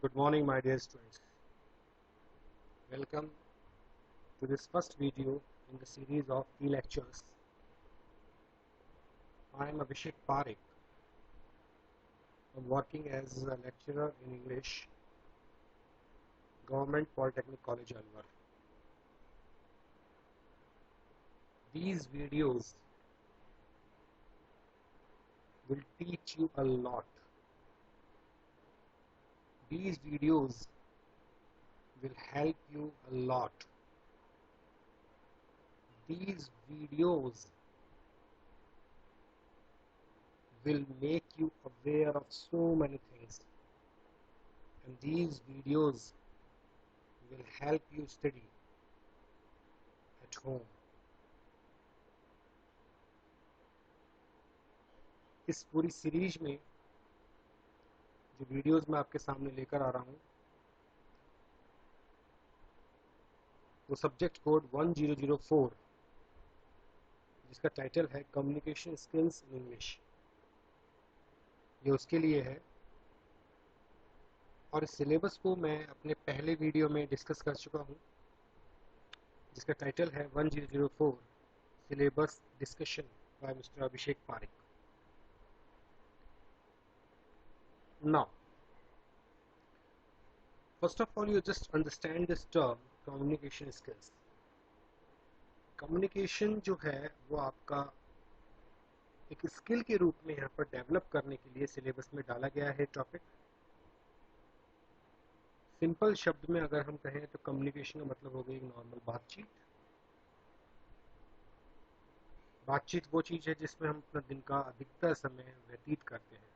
Good morning, my dear students. Welcome to this first video in the series of e-lectures. I am Abhishek Parekh. I am working as a lecturer in English, Government Polytechnic College, Alwar. These videos will teach you a lot. These videos will help you a lot. These videos will make you aware of so many things, and these videos will help you study at home. इस पूरी series में जो videos मैं आपके सामने लेकर आ रहा हूँ वो सब्जेक्ट कोड 1004 जिसका टाइटल है कम्युनिकेशन स्किल्स इन इंग्लिश, ये उसके लिए है। और इस सिलेबस को मैं अपने पहले वीडियो में डिस्कस कर चुका हूँ जिसका टाइटल है 1004 syllabus discussion by mister Abhishek Parekh. Now, first of all, you just understand this term communication skills. Communication जो है वो आपका एक स्किल के रूप में यहाँ पर डेवलप करने के लिए सिलेबस में डाला गया है टॉपिक। सिंपल शब्द में अगर हम कहें तो कम्युनिकेशन का मतलब हो गई एक नॉर्मल बातचीत। बातचीत वो चीज़ है जिसमें हम अपना दिन का अधिकतर समय व्यतीत करते हैं।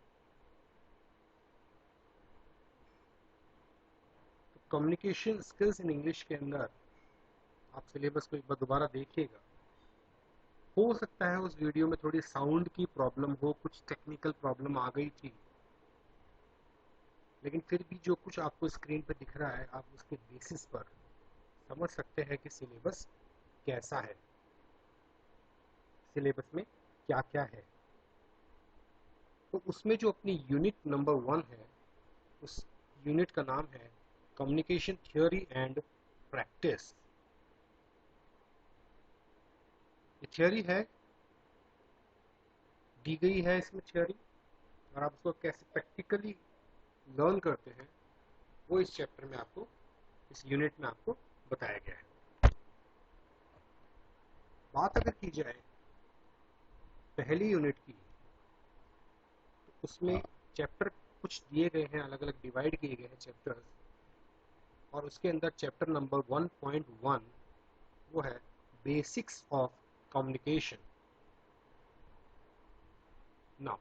तो कम्युनिकेशन स्किल्स इन इंग्लिश के अंदर आप सिलेबस को एक बार दोबारा देखिएगा। हो सकता है उस वीडियो में थोड़ी साउंड की प्रॉब्लम हो, कुछ टेक्निकल प्रॉब्लम आ गई थी, लेकिन फिर भी जो कुछ आपको स्क्रीन पर दिख रहा है आप उसके बेसिस पर समझ सकते हैं कि सिलेबस कैसा है, सिलेबस में क्या क्या है। तो उसमें जो अपनी यूनिट नंबर 1 है उस यूनिट का नाम है कम्युनिकेशन थ्योरी एंड प्रैक्टिस। ये थ्योरी है, दी गई है इसमें थ्योरी, और आप उसको कैसे प्रैक्टिकली लर्न करते हैं वो इस चैप्टर में आपको, इस यूनिट में आपको बताया गया है। बात अगर की जाए पहली यूनिट की तो उसमें चैप्टर कुछ दिए गए हैं, अलग अलग डिवाइड किए गए हैं चैप्टर्स, और उसके अंदर चैप्टर नंबर 1.1 वो है basics of communication. Now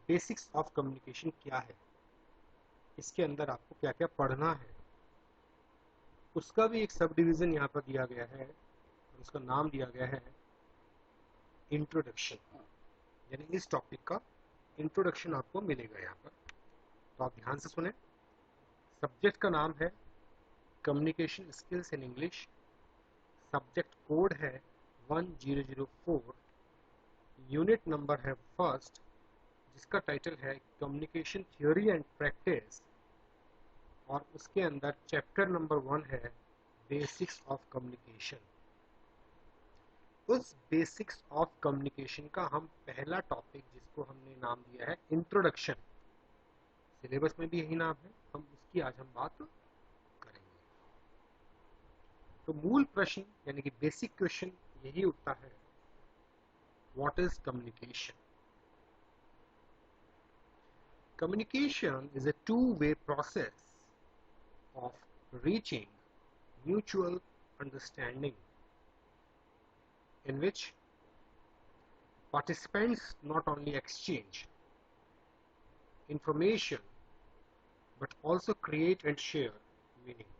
basics of communication क्या है, इसके अंदर आपको क्या क्या पढ़ना है, उसका भी एक सब डिवीज़न यहाँ पर दिया गया है और उसका नाम दिया गया है इंट्रोडक्शन। यानी इस टॉपिक का इंट्रोडक्शन आपको मिलेगा यहाँ पर। तो आप ध्यान से सुने। सब्जेक्ट का नाम है communication skills in English, subject code है 1004, यूनिट नंबर है फर्स्ट जिसका टाइटल है कम्युनिकेशन थ्योरी एंड प्रैक्टिस, और उसके अंदर चैप्टर नंबर 1 है बेसिक्स ऑफ कम्युनिकेशन। उस बेसिक्स ऑफ कम्युनिकेशन का हम पहला टॉपिक जिसको हमने नाम दिया है इंट्रोडक्शन, सिलेबस में भी यही नाम है, हम उसकी आज हम बात करेंगे। तो मूल प्रश्न यानी कि बेसिक क्वेश्चन यही उठता है, what is communication? Communication is a two-way process of reaching mutual understanding in which participants not only exchange information but also create and share meaning।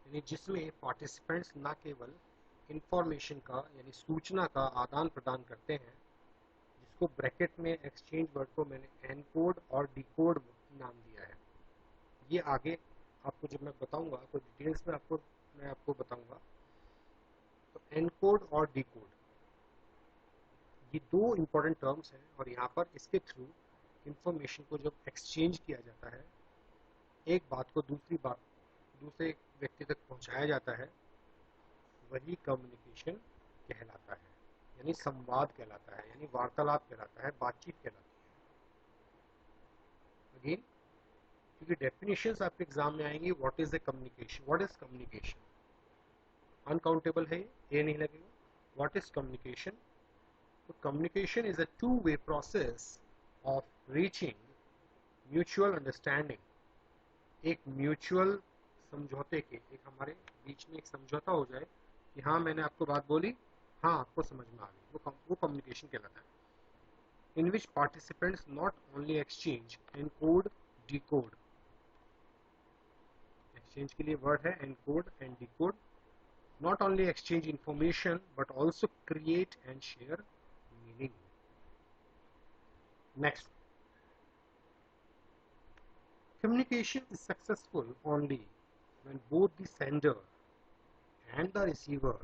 यानी जिसमें पार्टिसिपेंट्स न केवल इंफॉर्मेशन का यानी सूचना का आदान प्रदान करते हैं, जिसको ब्रैकेट में एक्सचेंज वर्ड को मैंने एनकोड और डिकोड नाम दिया है। ये आगे आपको जब मैं बताऊंगा तो डिटेल्स में मैं आपको बताऊंगा। तो एनकोड और डिकोड ये दो इम्पोर्टेंट टर्म्स हैं, और यहाँ पर इसके थ्रू इंफॉर्मेशन को जब एक्सचेंज किया जाता है, एक बात को दूसरे व्यक्ति तक पहुंचाया जाता है, वही कम्युनिकेशन कहलाता है, यानी संवाद कहलाता है, यानी वार्तालाप कहलाता है, बातचीत कहलाती है। अगेन, क्योंकि डेफिनेशंस आपके एग्जाम में आएंगी, what is a communication, what is communication, uncountable है ये नहीं लगेगा। What is communication? तो communication is a two way process of reaching mutual understanding, एक म्यूचुअल समझौते के, एक हमारे बीच में एक समझौता हो जाए कि हाँ मैंने आपको बात बोली, हाँ आपको समझ में आ गई, वो कम्युनिकेशन कहलाता है। In which participants not only exchange encode decode, exchange के लिए वर्ड है encode and decode, not only exchange information but also create and share meaning. Next, communication is successful only when both the sender and the receiver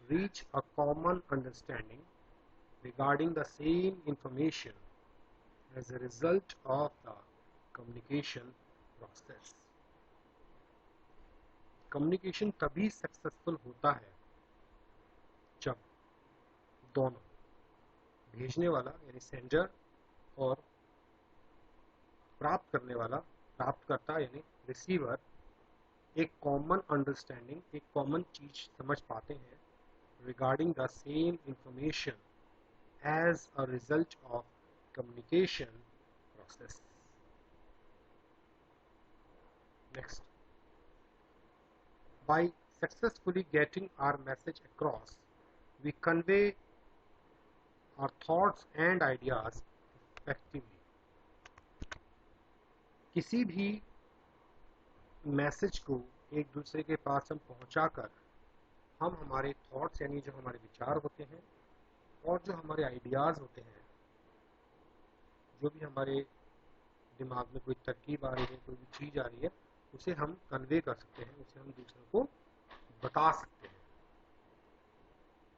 reach a common understanding regarding the same information as a result of the communication process. Communication तभी successful होता है जब दोनों, भेजने वाला यानी sender और प्राप्त करने वाला, प्राप्तकर्ता यानी रिसीवर, एक कॉमन अंडरस्टैंडिंग, एक कॉमन चीज समझ पाते हैं regarding the same information as a result of communication process. Next, by successfully getting our message across, we convey our thoughts and ideas effectively. किसी भी मैसेज को एक दूसरे के पास हम पहुंचाकर हम हमारे थॉट्स यानी जो हमारे विचार होते हैं और जो हमारे आइडियाज़ होते हैं, जो भी हमारे दिमाग में कोई तरकीब आ रही है, कोई भी चीज़ आ रही है, उसे हम कन्वे कर सकते हैं, उसे हम दूसरों को बता सकते हैं।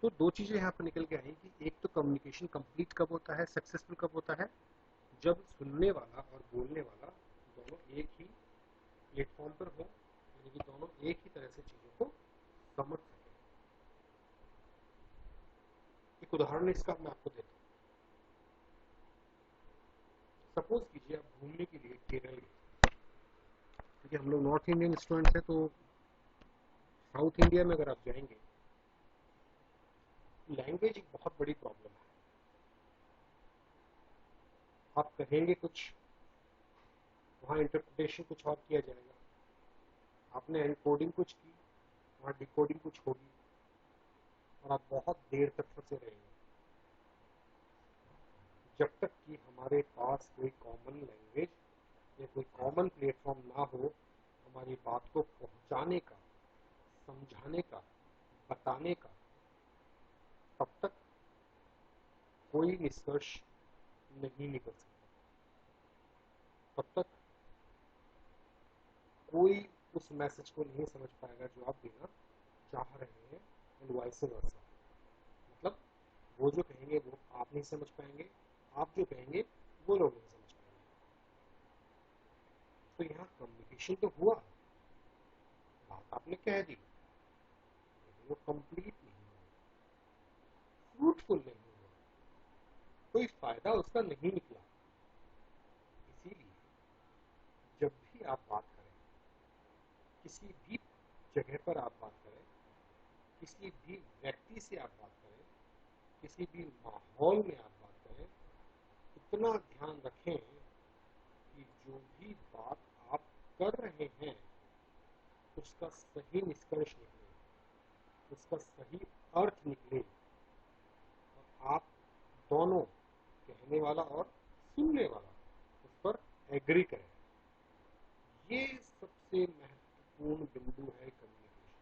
तो दो चीज़ें यहाँ पर निकल के आई कि एक तो कम्युनिकेशन कंप्लीट कब होता है, सक्सेसफुल कब होता है, जब सुनने वाला और बोलने वाला दोनों एक ही प्लेटफॉर्म पर हो, यानी कि दोनों एक ही तरह से चीज़ों को समझ सकें। एक उदाहरण इसका मैं आपको देता हूँ। सपोज कीजिए आप घूमने के लिए केरल गए, क्योंकि हम लोग नॉर्थ इंडियन स्टूडेंट्स हैं, तो साउथ इंडिया में अगर आप जाएंगे, लैंग्वेज एक बहुत बड़ी प्रॉब्लम है। आप कहेंगे कुछ, वहाँ इंटरप्रिटेशन कुछ और किया जाएगा, आपने एनकोडिंग कुछ की, वहाँ डिकोडिंग कुछ होगी, और आप बहुत देर तक फंसे रहेंगे जब तक कि हमारे पास कोई कॉमन लैंग्वेज या कोई कॉमन प्लेटफॉर्म ना हो हमारी बात को पहुंचाने का, समझाने का, बताने का, तब तक कोई निष्कर्ष नहीं निकल सकता, तब तक कोई उस मैसेज को नहीं समझ पाएगा जो आप देना चाह रहे हैं, एंड वाइस वर्सा। मतलब वो जो कहेंगे वो आप नहीं समझ पाएंगे, आप जो कहेंगे वो लोग नहीं समझ पाएंगे। तो यहाँ कम्युनिकेशन तो हुआ, बात आपने कह दी, लेकिन वो कंप्लीट नहीं हुआ, फ्रूटफुल नहीं हुआ, कोई फायदा उसका नहीं निकला। इसीलिए जब भी आप बात करें, किसी भी जगह पर आप बात करें, किसी भी व्यक्ति से आप बात करें, किसी भी माहौल में आप बात करें, इतना ध्यान रखें कि जो भी बात आप कर रहे हैं उसका सही निष्कर्ष निकले, उसका सही अर्थ निकले, और आप दोनों, कहने वाला और सुनने वाला, उस पर एग्री करें। ये सबसे महत्वपूर्ण बिंदु है कम्युनिकेशन।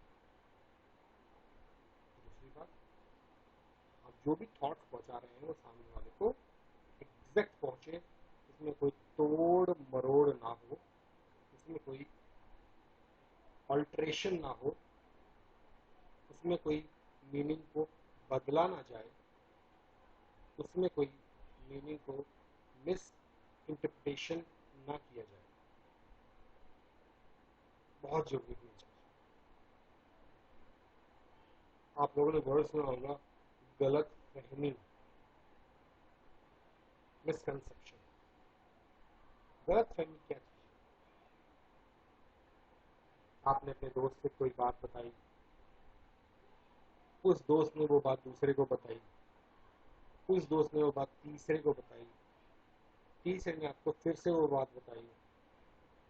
दूसरी बात, आप जो भी थॉट्स पहुंचा रहे हैं वो सामने वाले को एग्जैक्ट पहुंचे, इसमें कोई तोड़ मरोड़ ना हो, इसमें कोई अल्टरेशन ना हो, उसमें कोई मीनिंग को बदला ना जाए, उसमें कोई मीनिंग को मिस इंटरप्रिटेशन ना किया जाए, बहुत जरूरी है चीज। आप लोगों ने वर्ड सुना होगा गलत फहमी, मिसकंसेप्शन। गलत फहमी क्या चीज है? आपने अपने दोस्त से कोई बात बताई, उस दोस्त ने वो बात दूसरे को बताई, उस दोस्त ने वो बात तीसरे को बताई, तीसरे ने आपको फिर से वो बात बताई,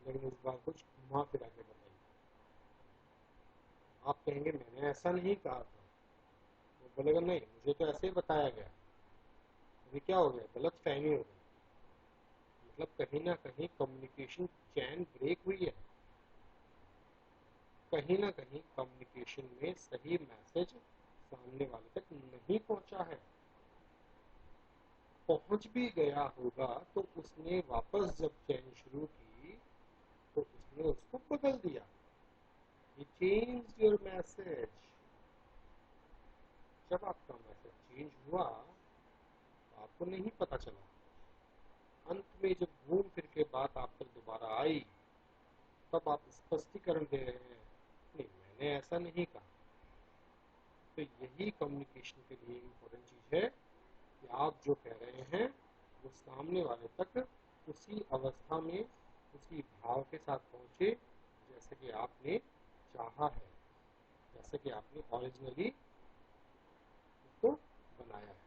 लेकिन इस बात कुछ घुमा फिरा के बताई। आप कहेंगे मैंने ऐसा नहीं कहा था, वो बोलेगा नहीं मुझे तो ऐसे ही बताया गया। अभी क्या हो गया? गलत फहमी हो गई। मतलब कहीं ना कहीं कम्युनिकेशन चैन ब्रेक हुई है, कहीं ना कहीं कम्युनिकेशन में सही मैसेज सामने वाले तक नहीं पहुंचा है। पहुंच भी गया होगा तो उसने वापस जब चैन शुरू की तो उसने उसको बदल दिया। He changed your message। जब आपका मैसेज चेंज हुआ तो आपको नहीं पता चला, अंत में जब घूम फिर के बात आप तक दोबारा आई तब आप स्पष्टीकरण दे रहे हैं नहीं मैंने ऐसा नहीं कहा। तो यही कम्युनिकेशन के लिए इम्पोर्टेंट चीज है कि आप जो कह रहे हैं वो सामने वाले तक उसी अवस्था में उसी भाव के साथ पहुंचे जैसे कि आपने चाहा है, जैसे कि आपने ओरिजिनली उसको बनाया है।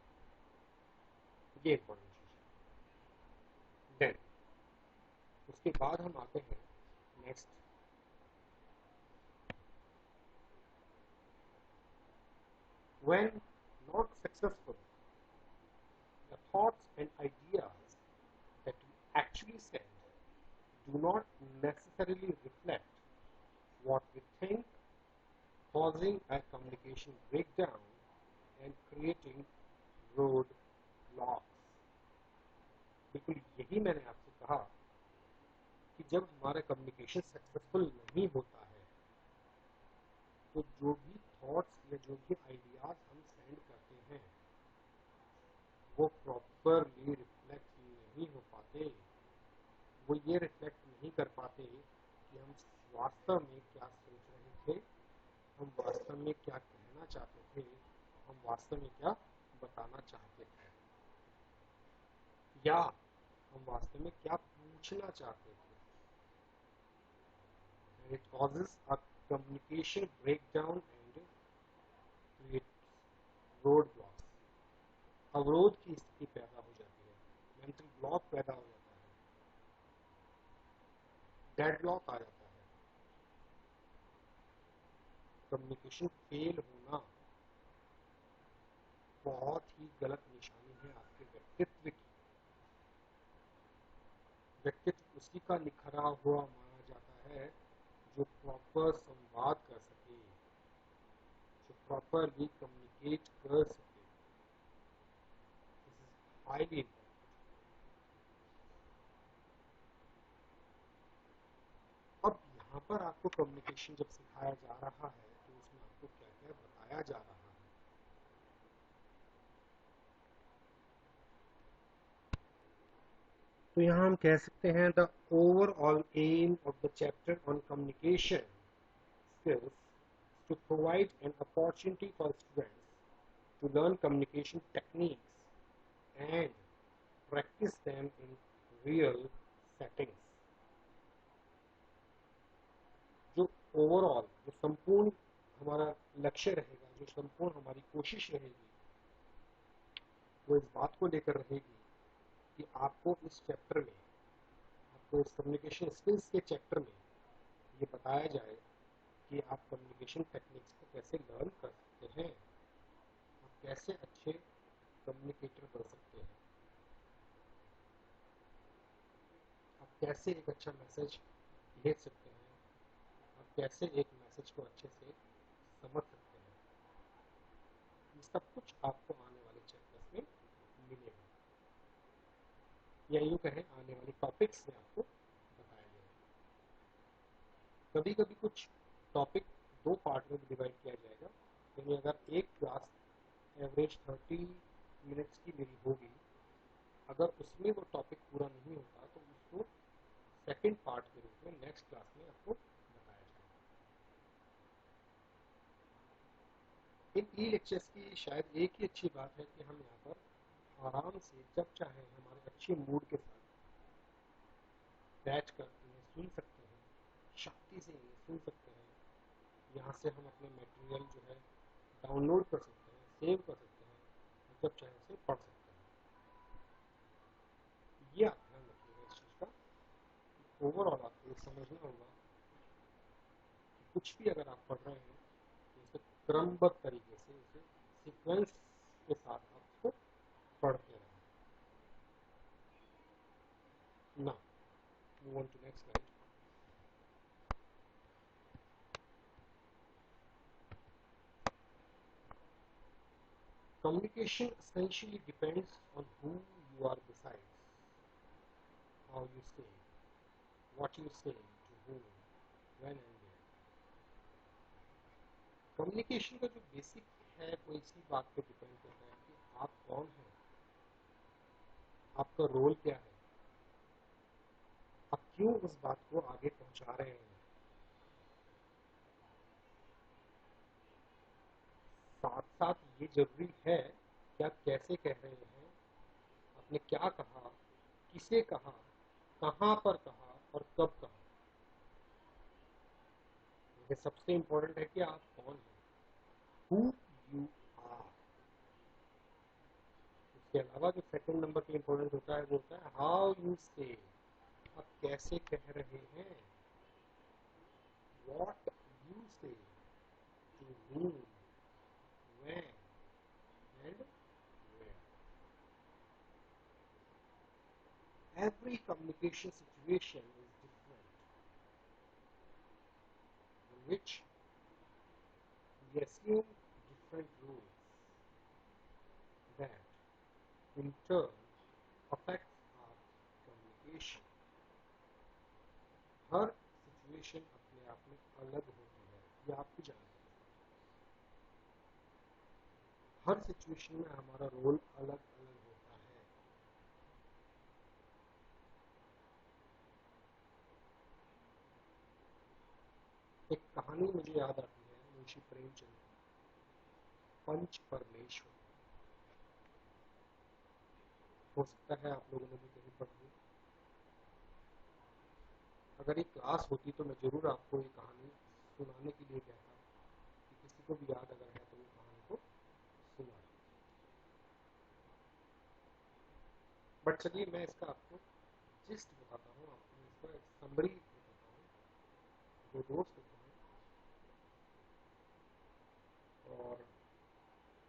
ये इम्पोर्टेंट चीज है। देन उसके बाद हम आते हैं next. When not successful, the thoughts and ideas that you actually said do not necessarily reflect what we think, causing a communication breakdown and creating roadblocks। बिल्कुल यही मैंने आपसे कहा कि जब हमारा कम्युनिकेशन सक्सेसफुल नहीं होता है तो जो भी थॉट्स या जो भी आइडियाज हम सेंड करते हैं वो प्रॉपरली रिफ्लेक्ट नहीं हो पाते। वो ये रिफ्लेक्ट नहीं कर पाते कि हम वास्तव में क्या सोच रहे थे, हम वास्तव में क्या कहना चाहते थे, हम वास्तव में क्या बताना चाहते थे, या हम वास्तव में क्या पूछना चाहते थे। And it causes a communication breakdown and creates roadblocks। अवरोध की स्थिति पैदा हो जाती है, मेंटल ब्लॉक पैदा हो जाता है, डेडलॉक आ जाता है। कम्युनिकेशन फेल होना बहुत ही गलत निशानी है आपके व्यक्तित्व की। व्यक्तित्व उसी का निखरा हुआ माना जाता है जो प्रॉपर संवाद कर सके, जो प्रॉपरली कम्युनिकेट कर सके। This is highly important. अब यहाँ पर आपको कम्युनिकेशन जब सिखाया जा रहा है तो उसमें आपको क्या क्या बताया जा रहा है। तो यहाँ हम कह सकते हैं the overall aim of the chapter on communication skills to provide an opportunity for students to learn communication techniques and practice them in real settings। जो ओवरऑल जो संपूर्ण हमारा लक्ष्य रहेगा, जो संपूर्ण हमारी कोशिश रहेगी वो इस बात को लेकर रहेगी कि आपको इस चैप्टर में, आपको इस कम्युनिकेशन स्किल्स के चैप्टर में ये बताया जाए कि आप कम्युनिकेशन टेक्निक्स को कैसे लर्न कर सकते हैं, आप कैसे अच्छे कम्युनिकेटर बन सकते हैं, आप कैसे एक अच्छा मैसेज भेज सकते हैं, आप कैसे एक मैसेज को अच्छे से समझ सकते हैं। ये सब कुछ आपको आने वाले चैप्टर्स में मिलेगा, या यूँ कहें आने वाले टॉपिक्स में आपको बताया जाएगा। कभी कभी कुछ टॉपिक दो पार्ट में डिवाइड किया जाएगा, यानी अगर एक क्लास एवरेज 30 मिनट्स की मेरी होगी अगर उसमें वो टॉपिक पूरा नहीं होता तो उसको सेकंड पार्ट के रूप में नेक्स्ट क्लास में आपको बताया जाएगा। इन ई लेक्चर्स की शायद एक ही अच्छी बात है कि हम यहाँ पर आराम से जब चाहें हमारे अच्छे मूड के साथ बैठ कर इन्हें सुन सकते हैं, शांति से इन्हें सुन सकते हैं। यहाँ से हम अपने मटेरियल जो है डाउनलोड कर सकते हैं, सेव कर सकते हैं और जब चाहे उसे पढ़ सकते हैं। ये आप ध्यान रखिएगा इस चीज़ का। ओवरऑल आपको ये समझना होगा कि कुछ भी अगर आप पढ़ रहे हैं तो इसे क्रमबद्ध तरीके से, इसे सीक्वेंस के साथ आप इसको पढ़ते रहें। ना move on to next slide. Communication essentially depends on who you are besides, how you say, what you say, to whom, when and where. Communication का जो बेसिक है वो इसी बात पे डिपेंड करता है कि आप कौन हैं, आपका रोल क्या है, आप क्यों उस बात को आगे पहुंचा रहे हैं। साथ साथ ये जरूरी है कि आप कैसे कह रहे हैं, आपने क्या कहा, किसे कहा, कहाँ पर कहा और कब कहा। ये सबसे इम्पोर्टेंट है कि आप कौन हैं, who you are। इसके अलावा जो सेकंड नंबर पे इम्पोर्टेंट होता है वो होता है हाउ यू से, आप कैसे कह रहे हैं, what you say, to whom, when and where। Every communication situation is different, in which we assume different rules that in turn affects our communication। Her situation अपने आप में अलग होती है, ये आप भी जानते हैं। हर सिचुएशन में हमारा रोल अलग अलग होता है। एक कहानी मुझे याद आती है मुंशी प्रेमचंद की, पंच परमेश्वर। हो सकता है आप लोगों ने भी कहीं पढ़ी। अगर ये क्लास होती तो मैं जरूर आपको ये कहानी सुनाने के लिए कहता कि किसी को भी याद अगर है तो वो कहानी को सुना। बट चलिए मैं इसका आपको जिस्ट बताता हूँ, आपको इसका एक समरी बताता हूँ। दो दोस्त होते हैं और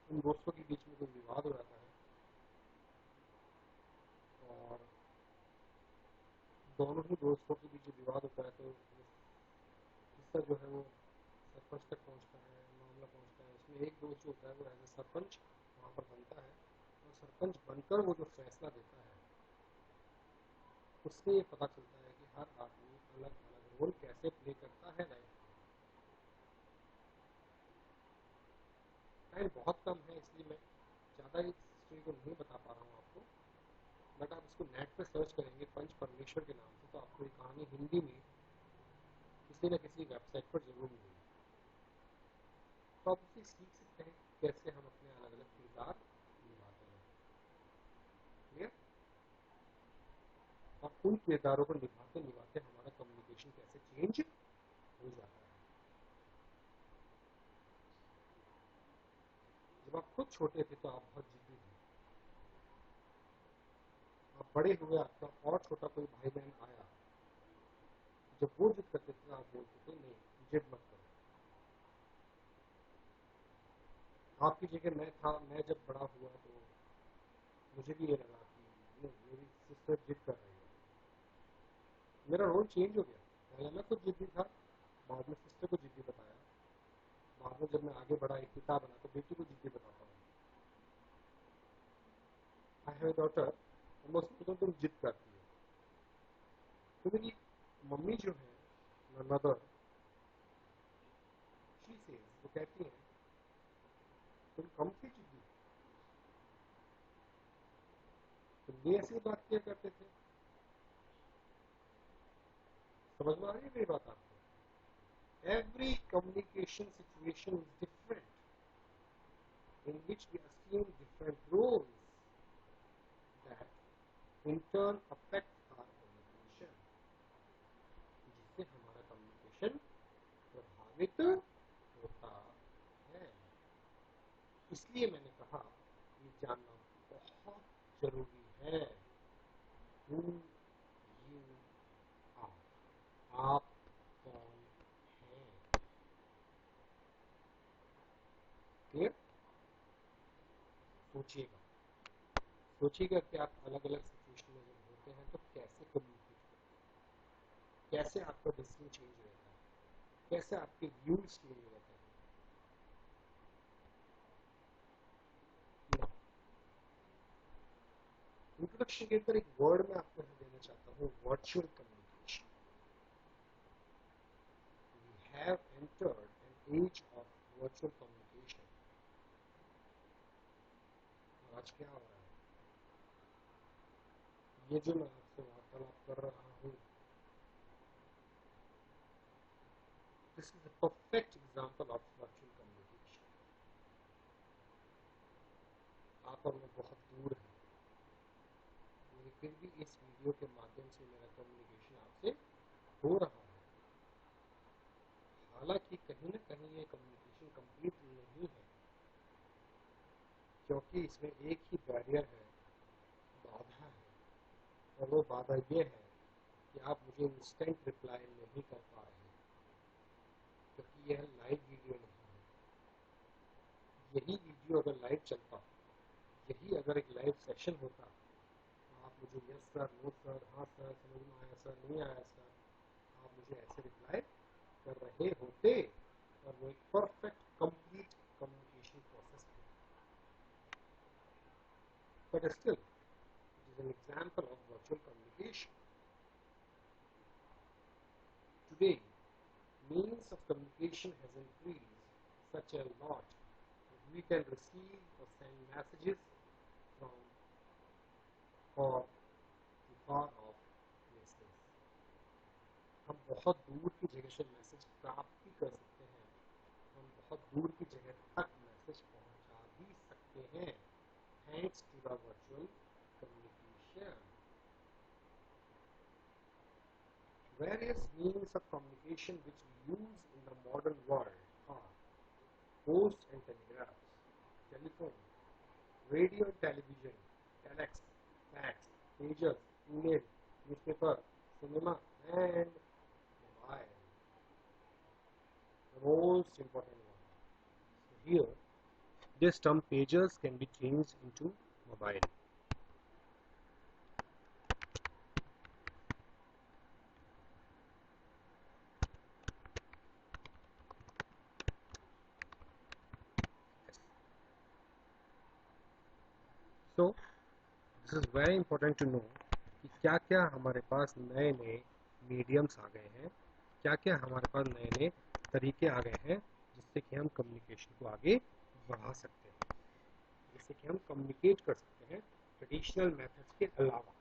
उन दोस्तों के बीच में कोई विवाद हो जाता है और दोनों ही दोस्तों के बीच विवाद होता है तो किस्सा जो है वो सरपंच तक पहुंचता है, मामला पहुंचता है। उसमें एक दोस्त जो होता है वो एज ए सरपंच वहाँ पर बनता है और सरपंच बनकर वो जो फैसला देता है उससे ये पता चलता है कि हर आदमी अलग अलग रोल कैसे प्ले करता है लाइफ में। टाइम बहुत कम है इसलिए मैं ज़्यादा इस स्टोरी को नहीं बता पा रहा हूँ आपको। बट आप इसको नेट पे सर्च करेंगे पंच परमेश्वर के नाम से तो आपको ये कहानी हिंदी में किसी न किसी वेबसाइट पर जरूर मिलेगी। तो आप उससे सीख सकते हैं कैसे हम अपने अलग अलग किरदार निभाते हैं। क्लियर? और उन किरदारों को निभाते निभाते हमारा कम्युनिकेशन कैसे चेंज हो जाता है। जब आप खुद छोटे थे तो आप बहुत जिद्दी थे। आप बड़े हुए, आपका और छोटा कोई भाई बहन आया, जब वो जिद करते थे आप बोलते थे नहीं जिद मत करो। आपकी जगह मैं था, मैं जब बड़ा हुआ तो मुझे भी ये लगा कि मेरी सिस्टर जिद कर रही है। मेरा रोल चेंज हो गया। पहले मैं खुद जिद्दी था, बाद में सिस्टर को जिद्दी बताया, बाद में जब मैं आगे बढ़ा एक पिता बना तो बेटी को जिद्दी बताता हूँ। आई हैव डॉटर, मैं उसको बोलता हूँ तुम जिद करती है। तो मेरी मम्मी जो है, माय मदर, शी सेज, वो कहती है तुम कम थी जिद्दी, तुम ये ऐसी बात किया करते थे। समझ में आ रही है मेरी बात आपको? Every communication situation is different, in which we assume different roles that in turn affect our communication, जिससे हमारा communication प्रभावित होता है। इसलिए मैंने कहा ये जानना बहुत जरूरी है। Who you are, आप कौन हैं। क्लियर? सोचिएगा कि आप अलग अलग सिचुएशन में जब होते हैं तो कैसे कम्युनिकेट करते हैं, कैसे आपका डिसीजन चेंज रहता है, कैसे आपके व्यूज चेंज रहते हैं। इंट्रोडक्शन के अंदर एक वर्ड में आपको देना चाहता हूँ, virtual communication. We have entered an age of virtual communication. आज क्या हो रहा है? ये जो मैं आपसे वार्तालाप कर रहा हूँ, this is the perfect example of virtual communication. आप और मैं बहुत दूर हैं, लेकिन फिर भी इस वीडियो के माध्यम से मेरा कम्युनिकेशन आपसे हो रहा है। हालांकि कहीं ना कहीं ये कम्युनिकेशन कंप्लीट नहीं है, क्योंकि इसमें एक ही बैरियर है, बाधा है, और वो बाधा ये है कि आप मुझे इंस्टेंट रिप्लाई नहीं कर पा रहे, क्योंकि यह लाइव वीडियो नहीं है। यही वीडियो अगर लाइव चलता, यही अगर एक लाइव सेशन होता, तो आप मुझे यस सर, नो सर, हाँ सर, समझ में आया सर, नहीं आया सर, आप मुझे ऐसे रिप्लाई कर रहे होते, और वो एक परफेक्ट कंप्लीट कम्युनिकेशन प्रोसेस है। But still it is an example of virtual communication. Today means of communication has increased such a lot that we can receive or send messages from far to far off places. हम बहुत दूर की जगह से message प्राप्त भी कर सकते हैं, हम बहुत दूर की जगह तक मैसेज पहुंचा भी सकते हैं, thanks to the virtual communication. Various means of communication which we use in the modern world are post and telegraphs, telephone, radio and television, telex, fax, pagers, email, newspaper, cinema, and mobile. The most important one. So here, this term pagers can be changed into mobile. So this is very important to know कि क्या क्या हमारे पास नए नए mediums आ गए हैं, क्या क्या हमारे पास नए नए तरीके आ गए हैं, जिससे कि हम कम्युनिकेशन को आगे बढ़ा सकते हैं, जिससे कि हम कम्युनिकेट कर सकते हैं ट्रेडिशनल मेथड्स के अलावा।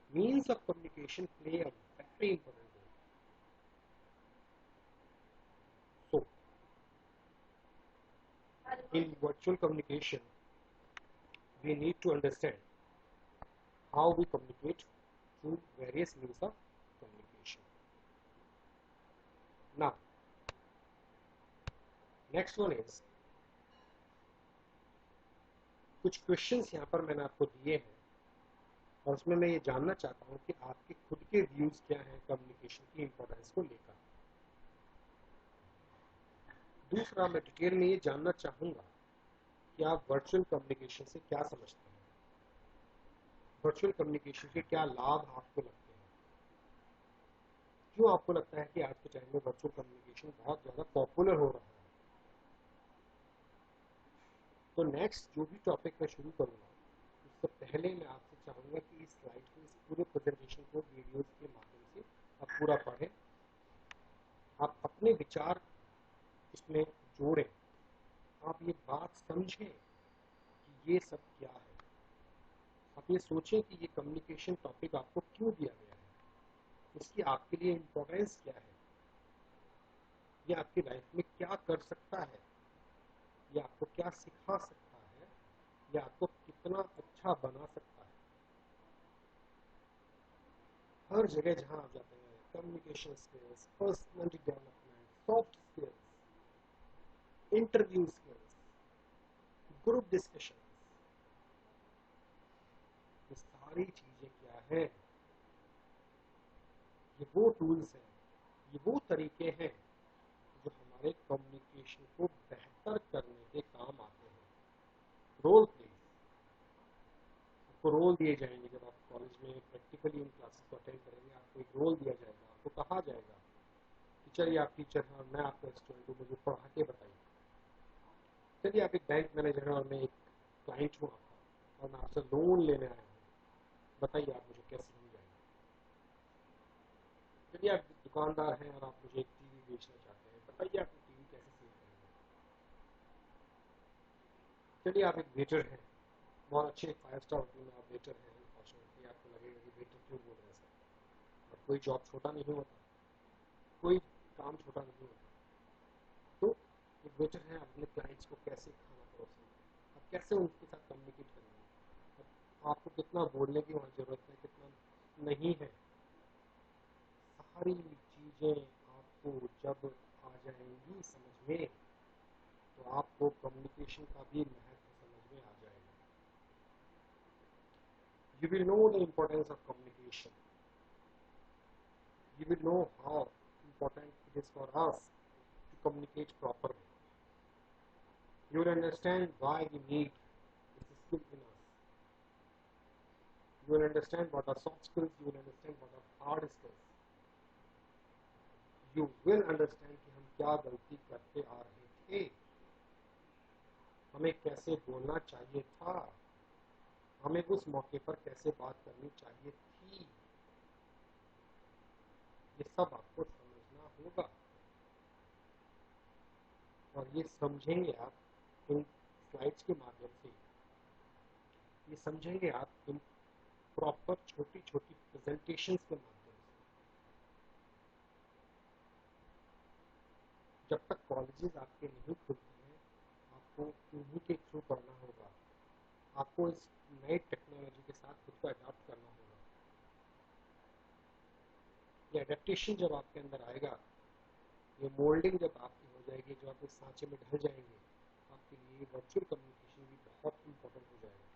Means of communication play a very important role. So in virtual communication we need to understand how we communicate through various means of communication. Now next one is कुछ questions यहाँ पर मैंने आपको दिए हैं, और उसमें मैं ये जानना चाहता हूँ कि आपके खुद के व्यूज क्या हैं कम्युनिकेशन की इंपॉर्टेंस को लेकर। दूसरा, मैं डिटेल में ये जानना चाहूँगा कि आप वर्चुअल कम्युनिकेशन से क्या समझते हैं, वर्चुअल कम्युनिकेशन के क्या लाभ आपको लगते हैं, क्यों आपको लगता है कि आज के टाइम में वर्चुअल कम्युनिकेशन बहुत ज़्यादा पॉपुलर हो रहा है। तो नेक्स्ट जो भी टॉपिक मैं शुरू करूँगा, उससे पहले मैं आपसे चाहूँगा कि इस स्लाइड को, इस पूरे प्रेजेंटेशन को वीडियोस के माध्यम से आप पूरा पढ़ें, आप अपने विचार इसमें जोड़ें, आप ये बात समझें कि ये सब क्या है। ये सोचें कि ये कम्युनिकेशन टॉपिक आपको क्यों दिया गया है, इसकी आपके लिए इम्पोर्टेंस क्या है, ये आपकी लाइफ में क्या कर सकता है, ये आपको क्या सिखा सकता है, ये आपको कितना अच्छा बना सकता है। हर जगह जहाँ आप जाते हैं, communication skills, personality development, soft skills, interview skills, group discussion, ये सारी चीजें क्या है, ये वो टूल्स हैं, ये वो तरीके हैं जो हमारे कम्युनिकेशन को बेहतर करने के काम आते हैं। रोल प्लेस, आपको रोल दिए जाएंगे जब आप कॉलेज में प्रैक्टिकली इन क्लासेस को अटेंड करेंगे, आपको एक रोल दिया जाएगा, आपको कहा जाएगा कि चलिए आप टीचर हैं और मैं आपका स्टूडेंट हूँ, मुझे पढ़ा के बताइए। चलिए आप एक बैंक मैनेजर हैं और मैं एक क्लाइंट हूँ आपका, और मैं आपसे लोन लेने आया हूँ, बताइए आप मुझे कैसे समझाएंगे। चलिए आप दुकानदार हैं और आप मुझे एक टीवी बेचना चाहते हैं, बताइए आप टीवी कैसे सेल करेंगे। चलिए आप एक वेटर हैं, बहुत अच्छे 5 स्टार होटल में आप वेटर हैं, अनफॉर्चुनेटली आपको लगेगा कि वेटर क्यों बोल रहे हैं सर, और कोई जॉब छोटा नहीं होता, कोई काम छोटा नहीं होता। तो एक वेटर है, आप अपने क्लाइंट्स को कैसे खाना परोसेंगे, आप कैसे उनके साथ कम्युनिकेट करेंगे, आपको कितना बोलने की वहाँ ज़रूरत है, कितना नहीं है, सारी चीज़ें आपको जब आ जाएंगी समझ में, तो आपको कम्युनिकेशन का भी महत्व समझ में आ जाएगा। You will know the importance of communication. You will know how important it is for us to communicate properly. You will understand why we need this skill in us. You will understand what are soft skills, you will understand what are hard skills. You will understand कि हम क्या गलती करते आ रहे थे, हमें कैसे बोलना चाहिए था, हमें उस मौके पर कैसे बात करनी चाहिए थी, ये सब आपको समझना होगा। और ये समझेंगे आप इन स्लाइड्स के माध्यम से, ये समझेंगे आप इन प्रॉपर छोटी छोटी प्रेजेंटेशंस के माध्यम से। जब तक कॉलेजेस आपके नहीं खुलते हैं, आपको उन्हीं के थ्रू पढ़ना होगा, आपको इस नई टेक्नोलॉजी के साथ खुद को अडॉप्ट करना होगा। ये एडेप्टेशन जब आपके अंदर आएगा, ये मोल्डिंग जब आपकी हो जाएगी, जो आप इस सांचे में ढल जाएंगे, आपके लिए वर्चुअल कम्युनिकेशन भी बहुत इंपॉर्टेंट हो जाएगा।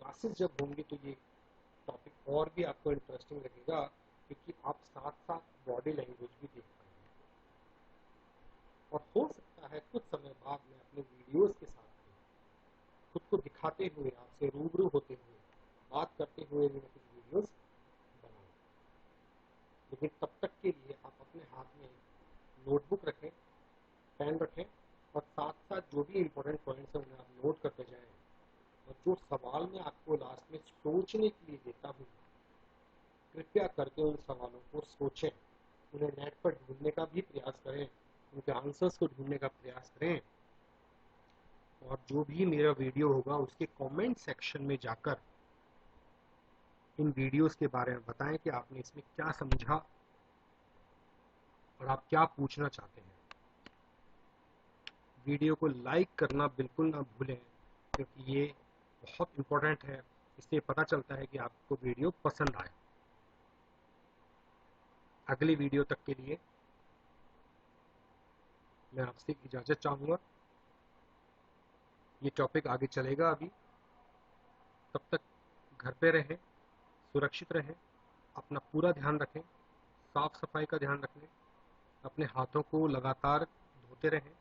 क्लासेस जब होंगी तो ये टॉपिक और भी आपको इंटरेस्टिंग लगेगा, क्योंकि आप साथ साथ बॉडी लैंग्वेज भी देख पाएंगे। और हो सकता है कुछ समय बाद में अपने वीडियोस के साथ खुद को दिखाते हुए, आपसे रूबरू होते हुए, बात करते हुए भी कुछ वीडियोस बनाऊं। लेकिन तब तक के लिए आप अपने हाथ में नोटबुक रखें, पेन रखें, और साथ साथ जो भी इम्पोर्टेंट पॉइंट्स हैं उन्हें आप नोट करते जाएं। और जो सवाल मैं आपको लास्ट में सोचने के लिए देता हूँ, कृपया करके उन सवालों को सोचें, उन्हें नेट पर ढूंढने का भी प्रयास करें, उनके आंसर्स को ढूंढने का प्रयास करें। और जो भी मेरा वीडियो होगा उसके कमेंट सेक्शन में जाकर इन वीडियोस के बारे में बताएं कि आपने इसमें क्या समझा और आप क्या पूछना चाहते हैं। वीडियो को लाइक करना बिल्कुल ना भूलें, क्योंकि ये बहुत इम्पोर्टेंट है, इससे पता चलता है कि आपको वीडियो पसंद आए। अगली वीडियो तक के लिए मैं आपसे इजाज़त चाहूँगा। ये टॉपिक आगे चलेगा अभी, तब तक घर पे रहें, सुरक्षित रहें, अपना पूरा ध्यान रखें, साफ सफाई का ध्यान रखें, अपने हाथों को लगातार धोते रहें,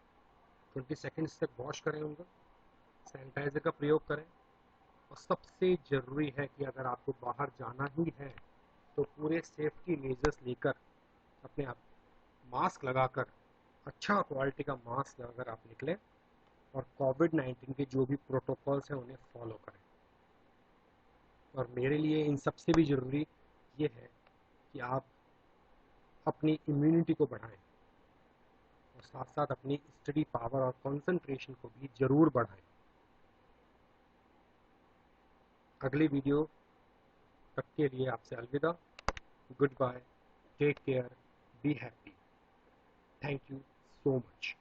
20 सेकंड्स तक वॉश करें उनको, सैनिटाइज़र का प्रयोग करें। और सबसे ज़रूरी है कि अगर आपको बाहर जाना ही है तो पूरे सेफ्टी मेजर्स लेकर, अपने आप मास्क लगाकर, अच्छा क्वालिटी का मास्क लगाकर आप निकलें, और कोविड-19 के जो भी प्रोटोकॉल्स हैं उन्हें फॉलो करें। और मेरे लिए इन सबसे भी ज़रूरी ये है कि आप अपनी इम्यूनिटी को बढ़ाएं, और साथ साथ अपनी स्टडी पावर और कंसंट्रेशन को भी जरूर बढ़ाएं। अगले वीडियो तक के लिए आपसे अलविदा। Good bye, take care, be happy. Thank you so much.